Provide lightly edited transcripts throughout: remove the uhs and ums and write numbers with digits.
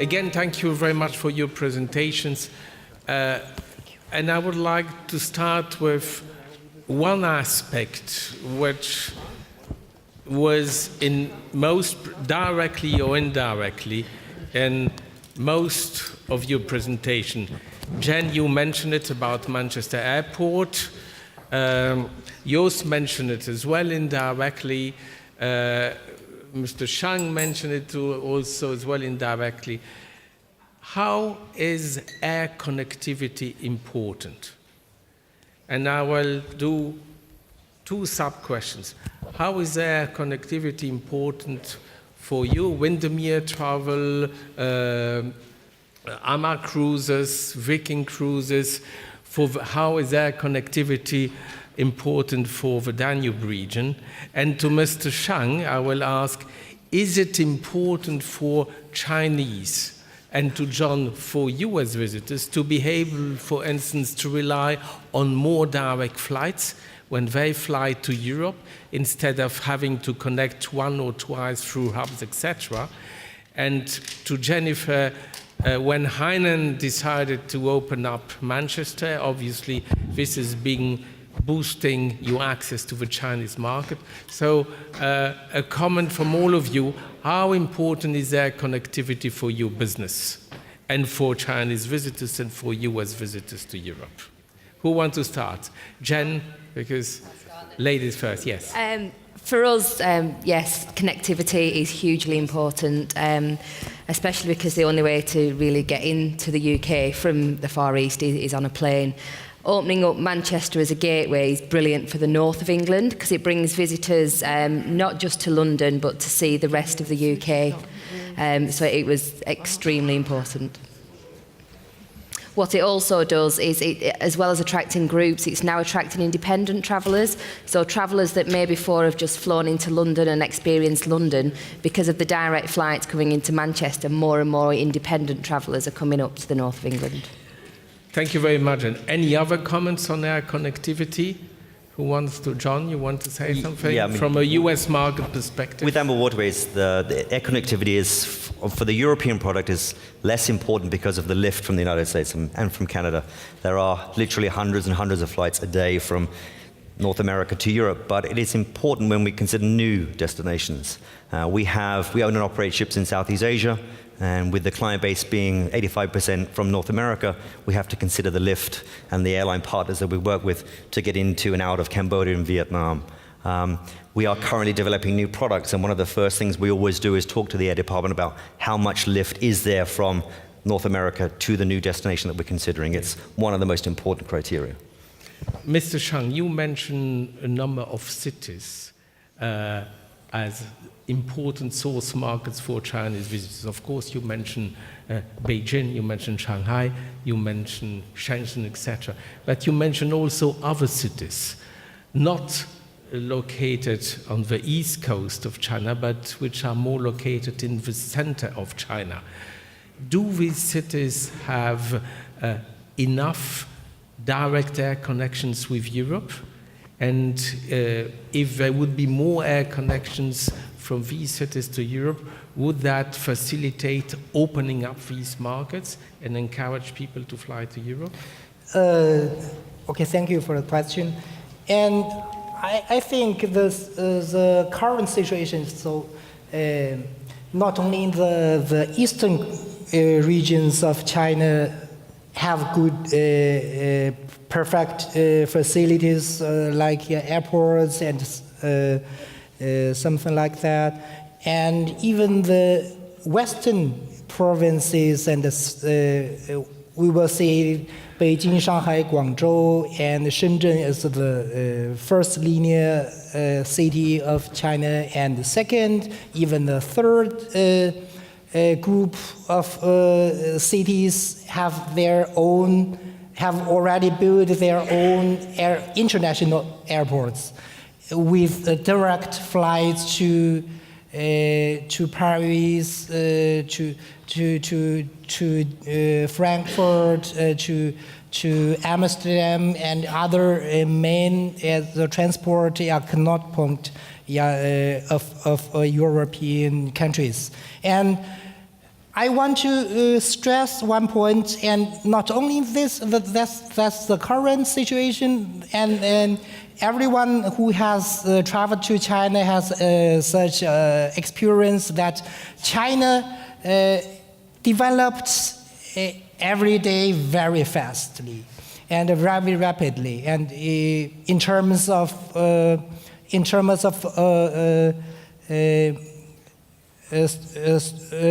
Again, thank you very much for your presentations. And I would like to start with one aspect which was in most directly or indirectly in most of your presentation. Jen, you mentioned it about Manchester Airport. Jos mentioned it as well indirectly. Mr. Shang mentioned it also as well indirectly. How is air connectivity important? And I will do two sub-questions. How is air connectivity important for you? Windermere travel, AMA cruises, Viking cruises. How is air connectivity important for the Danube region? And to Mr. Shang, I will ask, is it important for Chinese and to John, for you as visitors, to be able, for instance, to rely on more direct flights when they fly to Europe, instead of having to connect one or twice through hubs, etc.? And to Jennifer, when Hainan decided to open up Manchester, obviously this is boosting your access to the Chinese market. So a comment from all of you, how important is air connectivity for your business and for Chinese visitors and for you as visitors to Europe? Who wants to start? Jen, because ladies first, yes. For us, yes, connectivity is hugely important, especially because the only way to really get into the UK from the Far East is on a plane. Opening up Manchester as a gateway is brilliant for the north of England because it brings visitors not just to London but to see the rest of the UK. So it was extremely important. What it also does is, as well as attracting groups, it's now attracting independent travellers. So travellers that may before have just flown into London and experienced London, because of the direct flights coming into Manchester, more and more independent travellers are coming up to the north of England. Thank you very much. And any other comments on air connectivity? Who wants to? John, you want to say something? Yeah, from a US market perspective? With Amber Waterways, the air connectivity is, for the European product, is less important because of the lift from the United States and from Canada. There are literally hundreds and hundreds of flights a day from North America to Europe, but it is important when we consider new destinations. We own and operate ships in Southeast Asia, and with the client base being 85% from North America, we have to consider the lift and the airline partners that we work with to get into and out of Cambodia and Vietnam. We are currently developing new products, and one of the first things we always do is talk to the air department about how much lift is there from North America to the new destination that we're considering. It's one of the most important criteria. Mr. Shang, you mentioned a number of cities as important source markets for Chinese visitors. Of course, you mentioned Beijing, you mentioned Shanghai, you mentioned Shenzhen, etc. But you mentioned also other cities, not located on the east coast of China, but which are more located in the center of China. Do these cities have enough direct air connections with Europe? And if there would be more air connections from these cities to Europe, would that facilitate opening up these markets and encourage people to fly to Europe? Okay, thank you for the question. And I think the current situation is so not only in the eastern regions of China have good perfect facilities like airports and something like that. And even the western provinces, and we will see Beijing, Shanghai, Guangzhou, and Shenzhen as the first linear city of China, and the second, even the third group of cities have already built their own international airports with direct flights to Paris, to Frankfurt, to Amsterdam, and other main transport cannot point of European countries. And I want to stress one point, and not only this, that's the current situation, and everyone who has traveled to China has such experience that China developed every day very fastly and very rapidly, and in terms of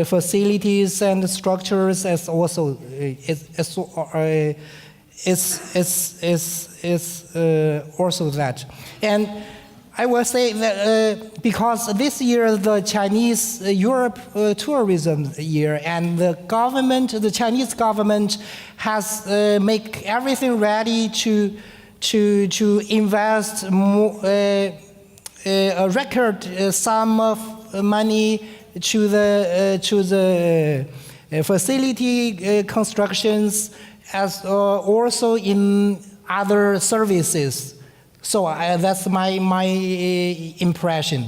facilities and structures, as also is also that. And I will say that because this year the Chinese Europe tourism year, and the Chinese government has make everything ready to invest more, a record sum of money to the facility constructions, as also in other services. So that's my impression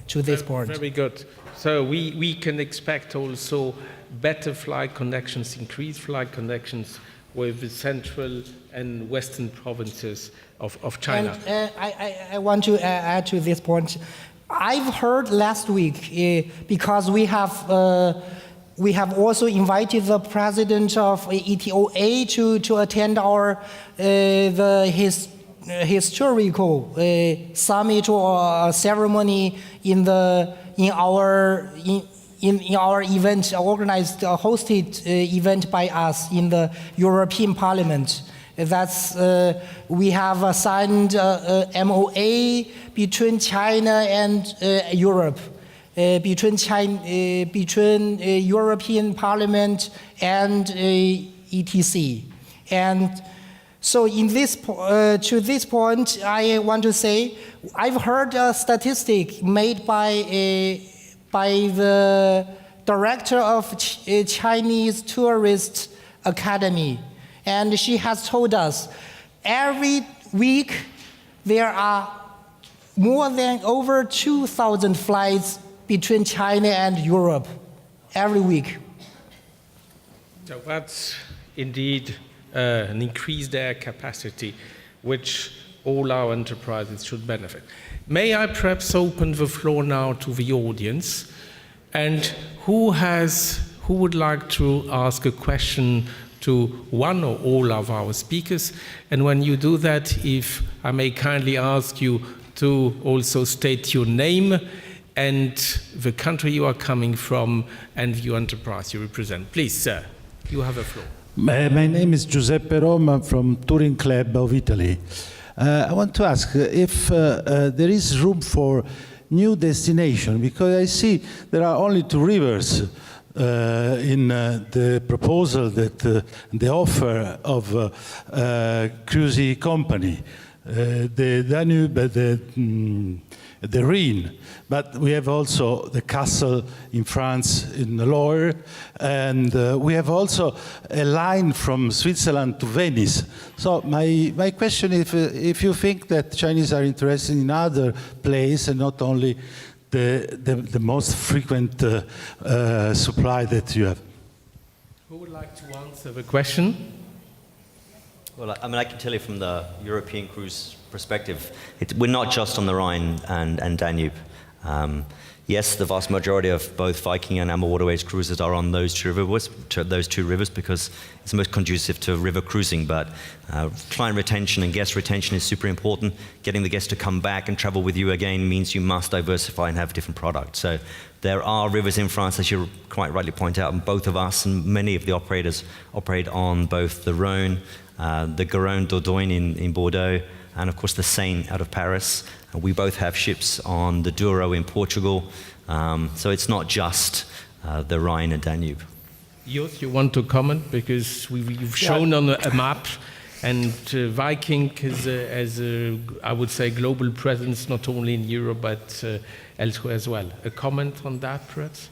to this point. Very good. So we can expect also better flight connections, increased flight connections with the central and western provinces of China. And I want to add to this point. I've heard last week, because we have also invited the president of ETOA to attend our historical summit or ceremony in our event, organized, hosted event by us in the European Parliament. That's we have signed a MOA between China and Europe, between European Parliament and ETC, and so in this to this point, I want to say I've heard a statistic made by the director of Chinese Tourist Academy. And she has told us every week there are more than over 2,000 flights between China and Europe every week. So that's indeed an increased air capacity, which all our enterprises should benefit. May I perhaps open the floor now to the audience? And who would like to ask a question to one or all of our speakers? And when you do that, if I may kindly ask you to also state your name and the country you are coming from and your enterprise you represent. Please, sir, you have the floor. My name is Giuseppe Roma from Touring Club of Italy. I want to ask if there is room for new destination, because I see there are only 2 rivers in the proposal that the offer of cruise company, the Danube, the Rhine, but we have also the castle in France in the Loire, and we have also a line from Switzerland to Venice. So my question is if you think that Chinese are interested in other places and not only the most frequent supply that you have. Who would like to answer the question? Well, I mean, I can tell you from the European cruise perspective, we're not just on the Rhine and Danube. Yes, the vast majority of both Viking and Amber Waterways cruises are on those two rivers because it's most conducive to river cruising. But client retention and guest retention is super important. Getting the guests to come back and travel with you again means you must diversify and have different products. So there are rivers in France, as you quite rightly point out, and both of us and many of the operators operate on both the Rhône, the Garonne Dordogne in Bordeaux, and of course the Seine out of Paris. We both have ships on the Douro in Portugal, so it's not just the Rhine and Danube. Jos, you want to comment? Because you've shown on a map, and Viking has a, I would say, global presence, not only in Europe, but elsewhere as well. A comment on that, perhaps?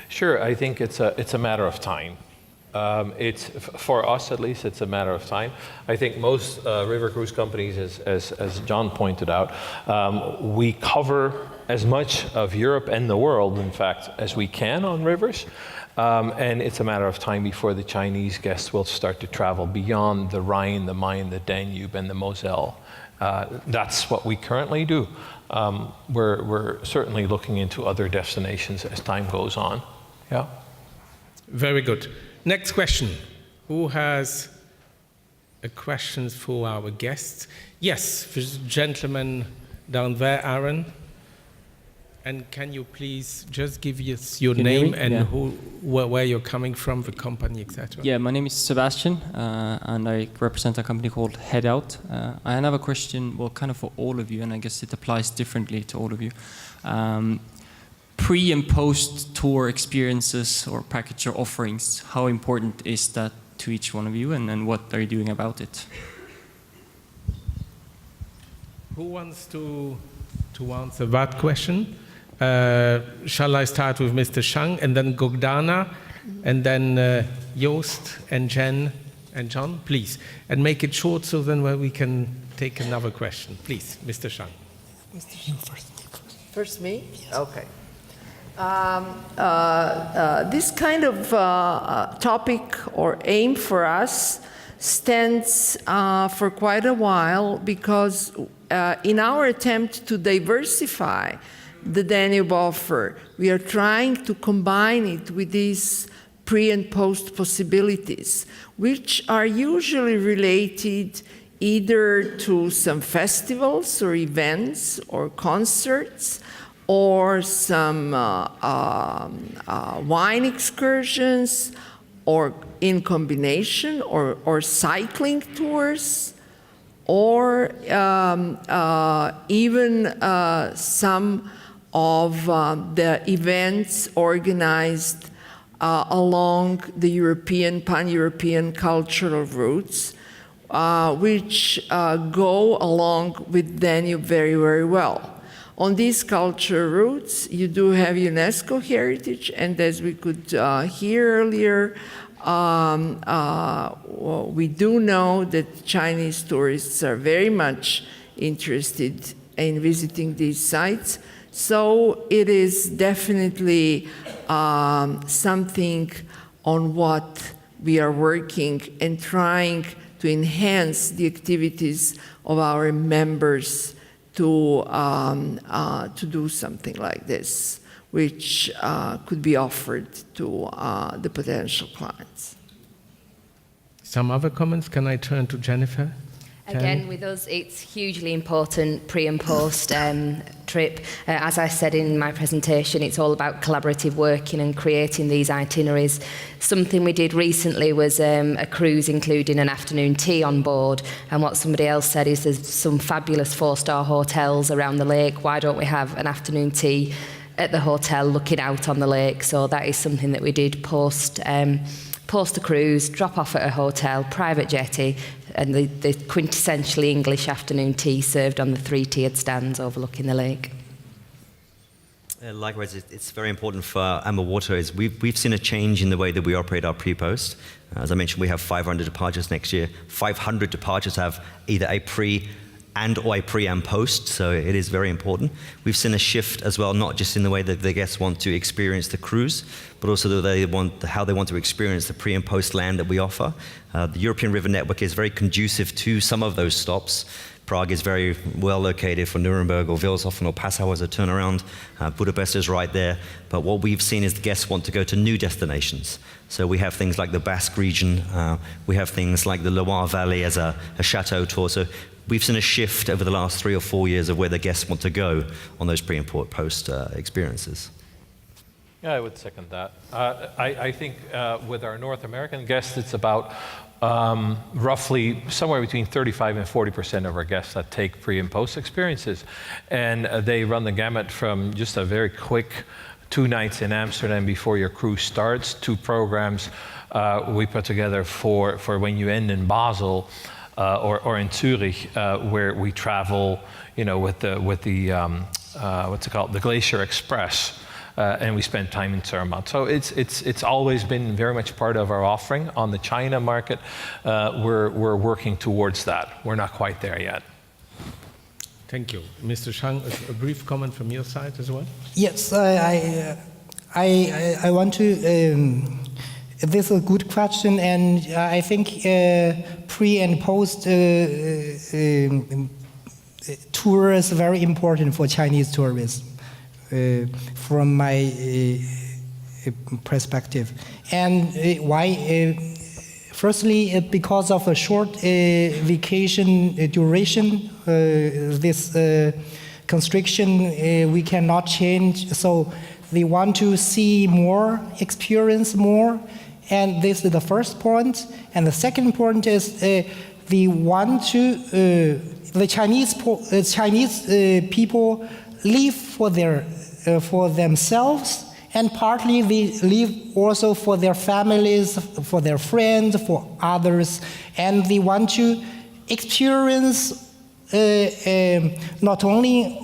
Sure, I think it's a matter of time. It's for us, at least, it's a matter of time. I think most river cruise companies, as John pointed out, we cover as much of Europe and the world, in fact, as we can on rivers. And it's a matter of time before the Chinese guests will start to travel beyond the Rhine, the Main, the Danube, and the Moselle. That's what we currently do. We're certainly looking into other destinations as time goes on. Yeah. Very good. Next question. Who has a question for our guests? Yes, the gentleman down there, Aaron. And can you please just give us your name and where you're coming from, the company, etc.? Yeah, my name is Sebastian, and I represent a company called Head Out. I have a question, well, kind of for all of you, and I guess it applies differently to all of you. Pre- and post-tour experiences or package or offerings, how important is that to each one of you, and what are you doing about it? Who wants to answer that question? Shall I start with Mr. Shang and then Gogdana and then Joost and Jen and John, please. And make it short so then we can take another question. Please, Mr. Shang. Mr. Shang first. First me? Okay. This kind of topic or aim for us stands for quite a while because in our attempt to diversify the Danube offer, we are trying to combine it with these pre- and post possibilities, which are usually related either to some festivals or events or concerts or some wine excursions or in combination or cycling tours or even some of the events organized along the pan-European cultural routes, which go along with Danube very, very well. On these cultural routes, you do have UNESCO heritage, and as we could hear earlier, we do know that Chinese tourists are very much interested in visiting these sites. So it is definitely something on what we are working and trying to enhance the activities of our members to do something like this, which could be offered to the potential clients. Some other comments? Can I turn to Jennifer? Again, with us, it's hugely important pre- and post trip. As I said in my presentation, it's all about collaborative working and creating these itineraries. Something we did recently was a cruise including an afternoon tea on board. And what somebody else said is there's some fabulous 4-star hotels around the lake. Why don't we have an afternoon tea at the hotel looking out on the lake? So that is something that we did post the cruise, drop off at a hotel, private jetty, and the quintessentially English afternoon tea served on the 3-tiered stands overlooking the lake. Likewise, it's very important for Amber Water. We've seen a change in the way that we operate our pre-post. As I mentioned, we have 500 departures next year. 500 departures have either a pre or a pre and post, so it is very important. We've seen a shift as well, not just in the way that the guests want to experience the cruise, but also how they want to experience the pre and post land that we offer. The European River Network is very conducive to some of those stops. Prague is very well located for Nuremberg or Wilshofen or Passau as a turnaround. Budapest is right there. But what we've seen is the guests want to go to new destinations. So we have things like the Basque region. We have things like the Loire Valley as a chateau tour. So we've seen a shift over the last 3 or 4 years of where the guests want to go on those pre and post experiences. Yeah, I would second that. I think with our North American guests, it's about roughly somewhere between 35% and 40% of our guests that take pre and post experiences. And they run the gamut from just a very quick 2 nights in Amsterdam before your cruise starts, 2 programs we put together for when you end in Basel or in Zurich, where we travel, with the what's it called, the Glacier Express. And we spend time in Zermatt. So it's always been very much part of our offering. On the China market, we're working towards that. We're not quite there yet. Thank you. Mr. Shang, a brief comment from your side as well? Yes, I want to. This is a good question, and I think pre and post tour is very important for Chinese tourism, from my perspective. And why? Firstly, because of a short vacation duration, this constriction we cannot change. So they want to see more, experience more, and this is the first point. And the second point is they want to the Chinese people live for themselves. And partly they live also for their families, for their friends, for others, and they want to experience not only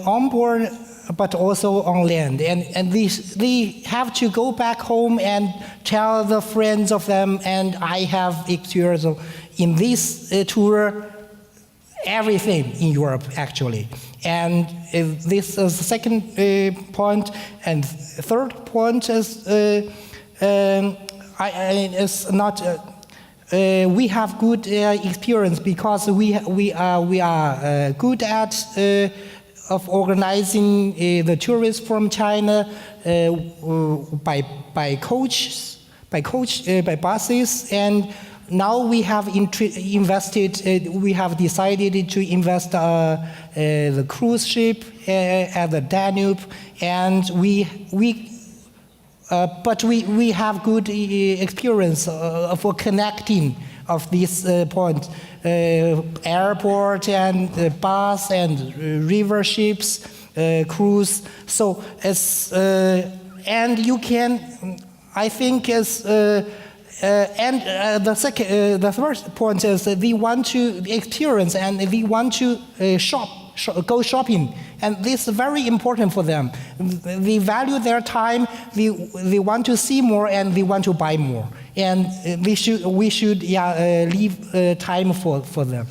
on board but also on land. And they have to go back home and tell the friends of them, and I have experienced in this tour everything in Europe, actually. And this is the second point. And third point is, we have good experience because we are good at of organizing the tourists from China by buses. And now we have invested, we have decided to invest the cruise ship at the Danube, and we have good experience for connecting of this point, airport and bus and river ships, cruise. So as and you can, I think as. The first point is that they want to experience and they want to go shopping, and this is very important for them. They value their time. They want to see more and they want to buy more, and we should leave time for them.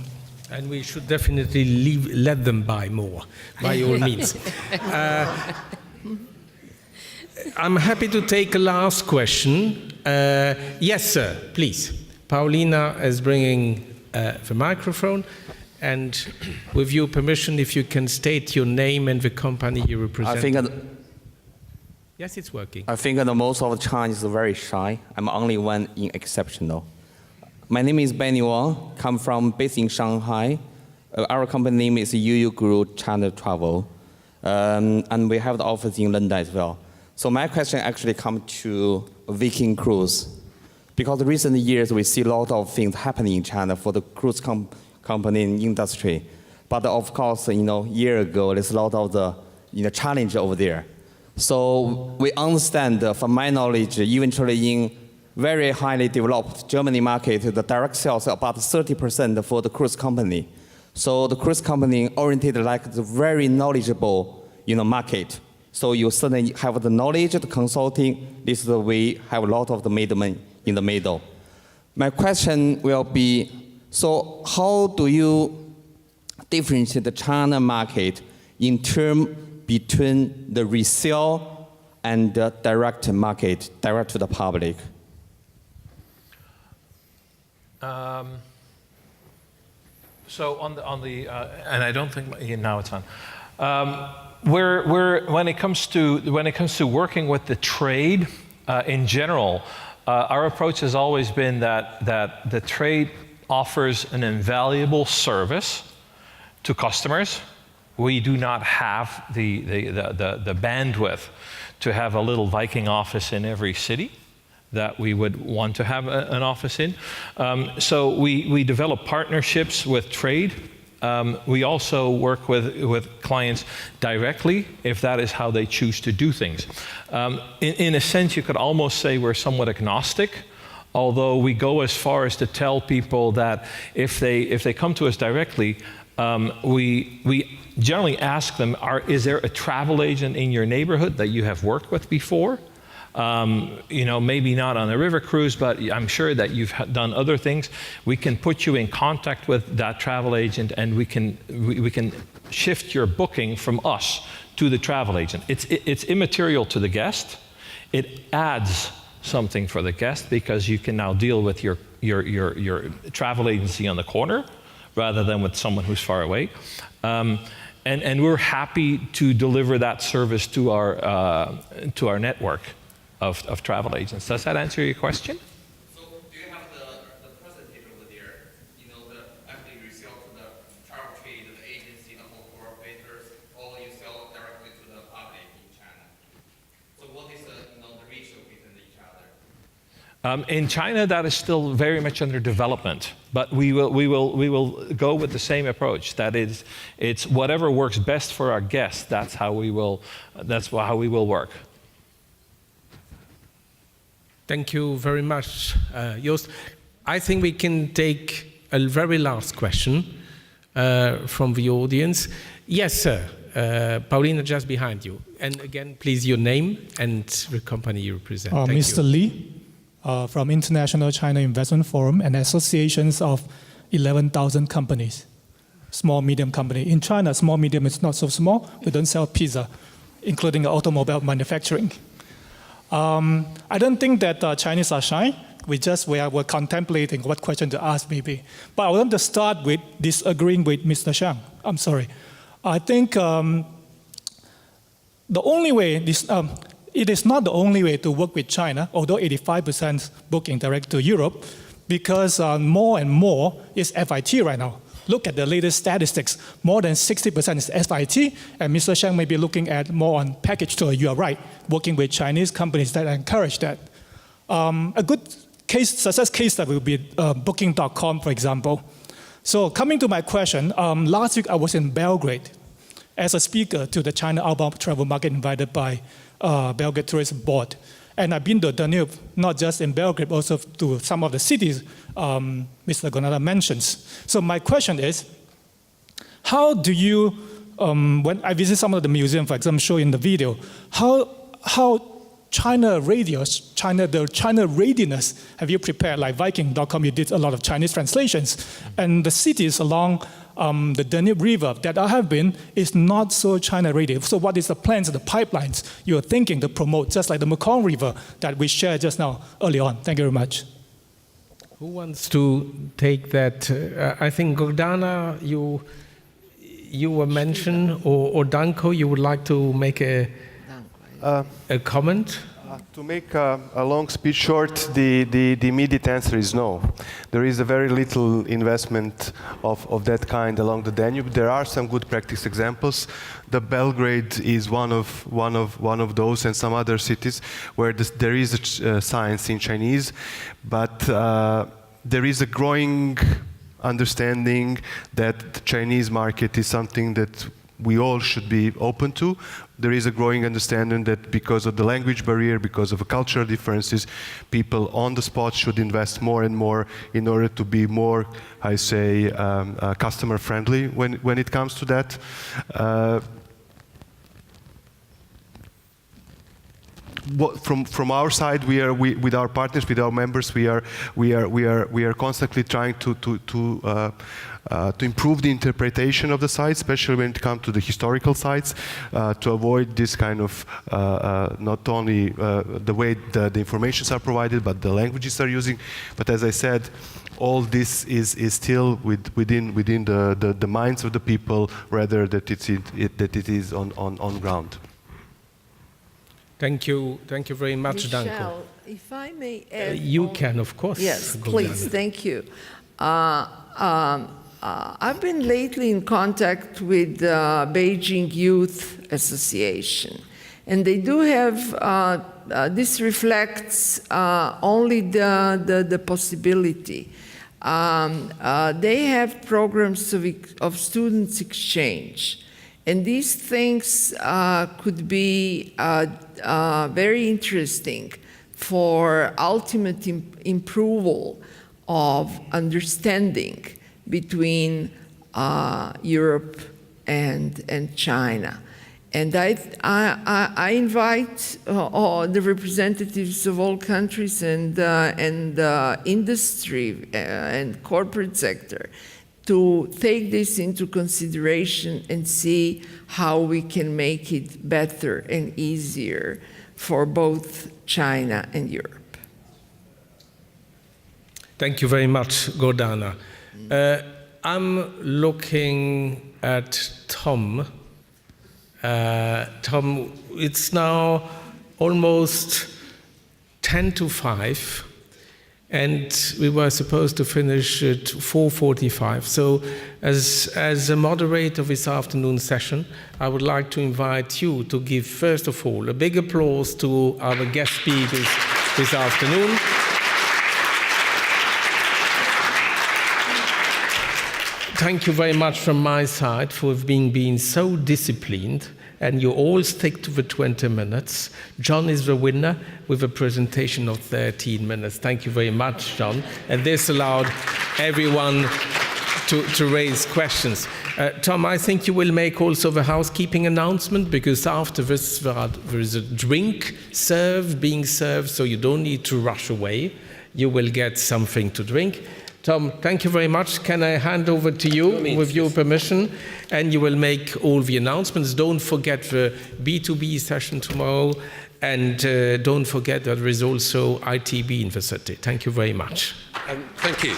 And we should definitely let them buy more, by all means. I'm happy to take a last question. Yes, sir, please. Paulina is bringing the microphone, and with your permission, if you can state your name and the company you represent. Yes, it's working. I think that most of the Chinese are very shy. I'm only one exceptional. My name is Benny Wang, based in Shanghai. Our company name is Yu Group China Travel, and we have the office in London as well. So my question actually comes to Viking Cruise, because in recent years we see a lot of things happening in China for the cruise company industry. But of course, a year ago there's a lot of the challenge over there. So we understand from my knowledge, eventually in very highly developed Germany market, the direct sales are about 30% for the cruise company. So the cruise company oriented like the very knowledgeable market. So you certainly have the knowledge, the consulting. This is the way have a lot of the middlemen in the middle. My question will be, so how do you differentiate the China market in terms between the resale and the direct market, direct to the public? So on the and I don't think now it's on. When it comes to working with the trade in general, our approach has always been that the trade offers an invaluable service to customers. We do not have the bandwidth to have a little Viking office in every city that we would want to have an office in. So we develop partnerships with trade. We also work with clients directly if that is how they choose to do things. In a sense, you could almost say we're somewhat agnostic, although we go as far as to tell people that if they come to us directly, we generally ask them, is there a travel agent in your neighborhood that you have worked with before? Maybe not on a river cruise, but I'm sure that you've done other things. We can put you in contact with that travel agent, and we can shift your booking from us to the travel agent. It's immaterial to the guest. It adds something for the guest because you can now deal with your travel agency on the corner rather than with someone who's far away. And we're happy to deliver that service to our network of travel agents. Does that answer your question? So do you have the present capability there? After you sell to the travel trade, the agency, the whole operators, or you sell directly to the public in China? So what is the ratio between each other? In China, that is still very much under development, but we will go with the same approach. That is, it's whatever works best for our guests. That's how we will work. Thank you very much, Joost. I think we can take a very last question from the audience. Yes, sir. Paulina, just behind you. And again, please, your name and the company you represent. Mr. Lee, from International China Investment Forum and associations of 11,000 companies, small, medium company. In China, small, medium is not so small. We don't sell pizza, including automobile manufacturing. I don't think that Chinese are shy. We were contemplating what question to ask maybe. But I want to start with disagreeing with Mr. Shang. I'm sorry. I think the only way, it is not the only way to work with China, although 85% booking direct to Europe, because more and more is FIT right now. Look at the latest statistics. More than 60% is FIT, and Mr. Shang may be looking at more on package tour. You are right, working with Chinese companies that encourage that. A good success case that will be Booking.com, for example. So coming to my question, last week I was in Belgrade as a speaker to the China outbound travel market invited by Belgrade Tourism Board. And I've been to Danube, not just in Belgrade, but also to some of the cities Mr. Gonada mentions. So my question is, how do you, when I visit some of the museums, for example, show in the video, how China the China readiness have you prepared? Like Viking.com, you did a lot of Chinese translations. And the cities along the Danube River that I have been is not so China ready. So what is the plans, the pipelines you're thinking to promote, just like the Mekong River that we shared just now early on? Thank you very much. Who wants to take that? I think Gordana, you were mentioned, or Danko, you would like to make a comment? To make a long speech short, the immediate answer is no. There is a very little investment of that kind along the Danube. There are some good practice examples. The Belgrade is one of those, and some other cities where there is science in Chinese, but there is a growing understanding that the Chinese market is something that we all should be open to. There is a growing understanding that because of the language barrier, because of cultural differences, people on the spot should invest more and more in order to be more, I say, customer friendly when it comes to that. From our side, with our partners, with our members, we are constantly trying to improve the interpretation of the sites, especially when it comes to the historical sites, to avoid this kind of not only the way the informations are provided, but the languages are using. But as I said, all this is still within the minds of the people, rather that it is on ground. Thank you very much, Michelle, Danko. if I may add, You can, of course. Yes, Gordana. please. Thank you. I've been lately in contact with the Beijing Youth Association, and they do have, this reflects only the possibility. They have programs of students exchange, and these things could be very interesting for ultimate improvement of understanding between Europe and China. And I invite all the representatives of all countries and industry and corporate sector to take this into consideration and see how we can make it better and easier for both China and Europe. Thank you very much, Gordana. I'm looking at Tom. Tom, it's now almost 10 to 5, and we were supposed to finish at 4:45. So as a moderator of this afternoon session, I would like to invite you to give, first of all, a big applause to our guest speakers this afternoon. Thank you very much from my side for being so disciplined, and you all stick to the 20 minutes. John is the winner with a presentation of 13 minutes. Thank you very much, John. And this allowed everyone to raise questions. Tom, I think you will make also the housekeeping announcement, because after this there is a drink being served, so you don't need to rush away. You will get something to drink. Tom, thank you very much. Can I hand over to you with your permission? And you will make all the announcements. Don't forget the B2B session tomorrow. And don't forget that there is also ITB in the city. Thank you very much. Thank you.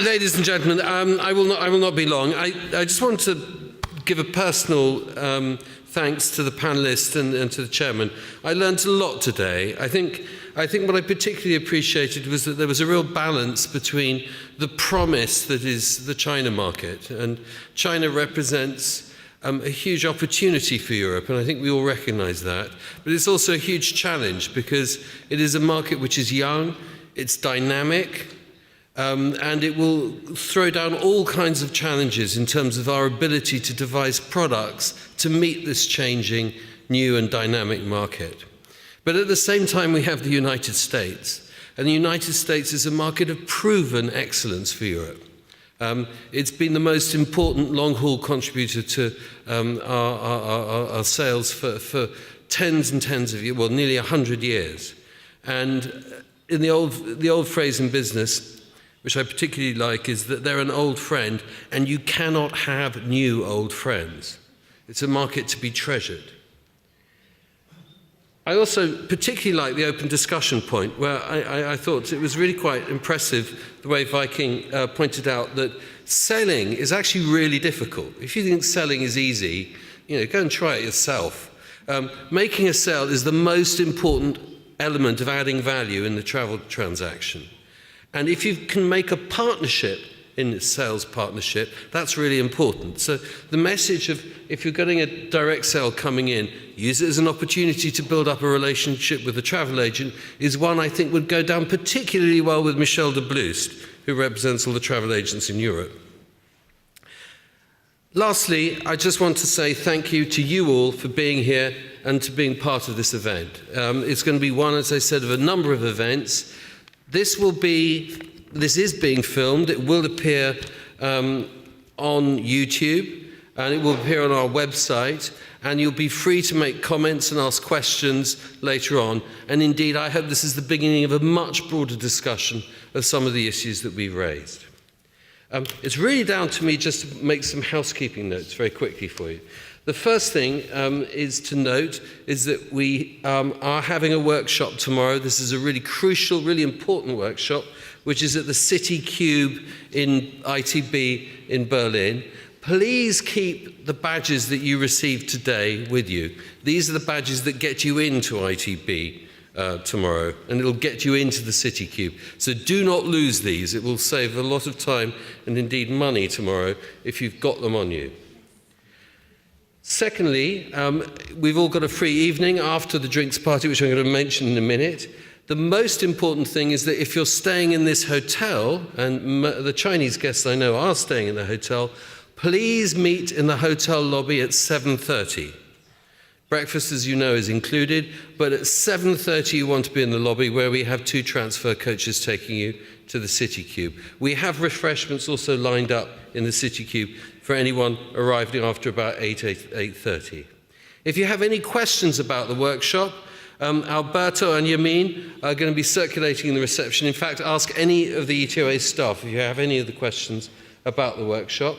Ladies and gentlemen, I will not be long. I just want to give a personal thanks to the panelists and to the chairman. I learned a lot today. I think what I particularly appreciated was that there was a real balance between the promise that is the China market, and China represents a huge opportunity for Europe, and I think we all recognize that. But it's also a huge challenge, because it is a market which is young, it's dynamic, and it will throw down all kinds of challenges in terms of our ability to devise products to meet this changing, new and dynamic market. But at the same time, we have the United States. And the United States is a market of proven excellence for Europe. It's been the most important long-haul contributor to our sales for tens and tens of years, well, nearly 100 years. And in the old phrase in business, which I particularly like, is that they're an old friend, and you cannot have new old friends. It's a market to be treasured. I also particularly like the open discussion point, where I thought it was really quite impressive the way Viking pointed out that selling is actually really difficult. If you think selling is easy, go and try it yourself. Making a sale is the most important element of adding value in the travel transaction. And if you can make a partnership in a sales partnership, that's really important. So the message of, if you're getting a direct sale coming in, use it as an opportunity to build up a relationship with a travel agent, is one I think would go down particularly well with Michel de Bloost, who represents all the travel agents in Europe. Lastly, I just want to say thank you to you all for being here and to being part of this event. It's going to be one, as I said, of a number of events. This is being filmed. It will appear on YouTube, and it will appear on our website, and you'll be free to make comments and ask questions later on. And indeed, I hope this is the beginning of a much broader discussion of some of the issues that we've raised. It's really down to me just to make some housekeeping notes very quickly for you. The first thing is to note is that we are having a workshop tomorrow. This is a really crucial, really important workshop, which is at the City Cube in ITB in Berlin. Please keep the badges that you received today with you. These are the badges that get you into ITB tomorrow, and it'll get you into the City Cube. So do not lose these. It will save a lot of time and indeed money tomorrow if you've got them on you. Secondly, we've all got a free evening after the drinks party, which I'm going to mention in a minute. The most important thing is that if you're staying in this hotel, and the Chinese guests I know are staying in the hotel, please meet in the hotel lobby at 7:30. Breakfast, as you know, is included, but at 7:30 you want to be in the lobby, where we have 2 transfer coaches taking you to the City Cube. We have refreshments also lined up in the City Cube for anyone arriving after about 8:30. If you have any questions about the workshop, Alberto and Yamin are going to be circulating in the reception. In fact, ask any of the ETOA staff if you have any of the questions about the workshop.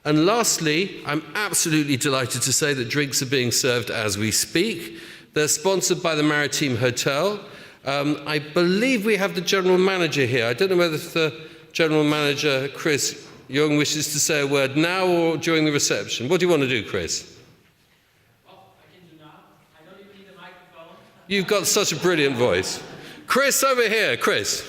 And lastly, I'm absolutely delighted to say that drinks are being served as we speak. They're sponsored by the Maritime Hotel. I believe we have the general manager here. I don't know whether the general manager, Chris Young, wishes to say a word now or during the reception. What do you want to do, Chris? You've got such a brilliant voice. Chris, over here. Chris.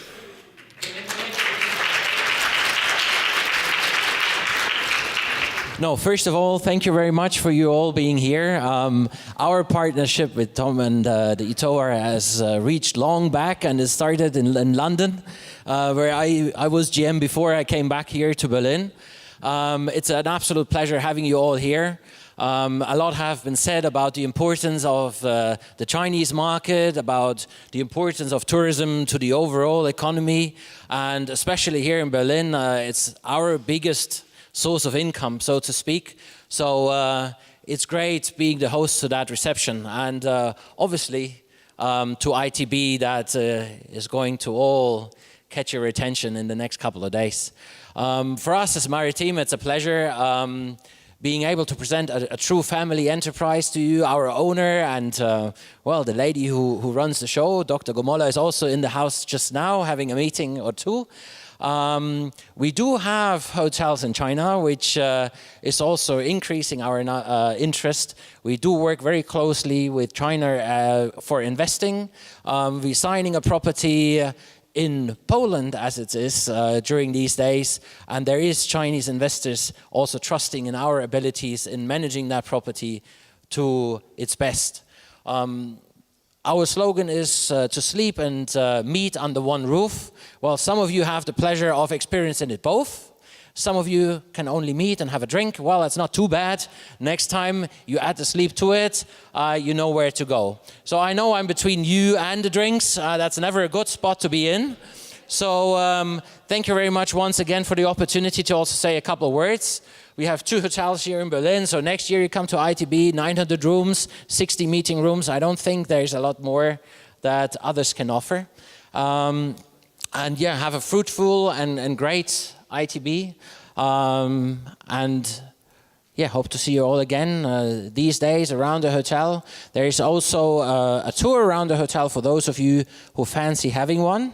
No, first of all, thank you very much for you all being here. Our partnership with Tom and the ETOA has reached long back, and it started in London, where I was GM before I came back here to Berlin. It's an absolute pleasure having you all here. A lot have been said about the importance of the Chinese market, about the importance of tourism to the overall economy, and especially here in Berlin, it's our biggest source of income, so to speak. So it's great being the host to that reception, and obviously to ITB that is going to all catch your attention in the next couple of days. For us as Maritime, it's a pleasure being able to present a true family enterprise to you. Our owner and, well, the lady who runs the show, Dr. Gomola, is also in the house just now having a meeting or two. We do have hotels in China, which is also increasing our interest. We do work very closely with China for investing. We're signing a property in Poland, as it is during these days, and there is Chinese investors also trusting in our abilities in managing that property to its best. Our slogan is to sleep and meet under one roof. Well, some of you have the pleasure of experiencing it both. Some of you can only meet and have a drink. Well, it's not too bad. Next time you add the sleep to it, you know where to go. So I know I'm between you and the drinks. That's never a good spot to be in. So thank you very much once again for the opportunity to also say a couple of words. We have 2 hotels here in Berlin. So next year you come to ITB, 900 rooms, 60 meeting rooms. I don't think there's a lot more that others can offer. And yeah, have a fruitful and great ITB, and yeah, hope to see you all again these days around the hotel. There is also a tour around the hotel for those of you who fancy having one.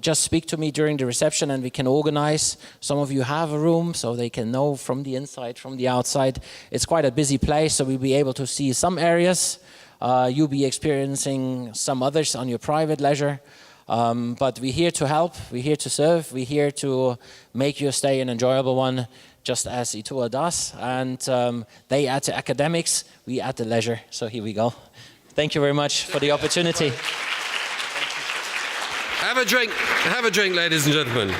Just speak to me during the reception and we can organize. Some of you have a room so they can know from the inside, from the outside. It's quite a busy place, so we'll be able to see some areas. You'll be experiencing some others on your private leisure. But we're here to help, we're here to serve, we're here to make your stay an enjoyable one, just as ETOA does. And they add to academics, we add to leisure. So here we go. Thank you very much for the opportunity. Have a drink, ladies and gentlemen.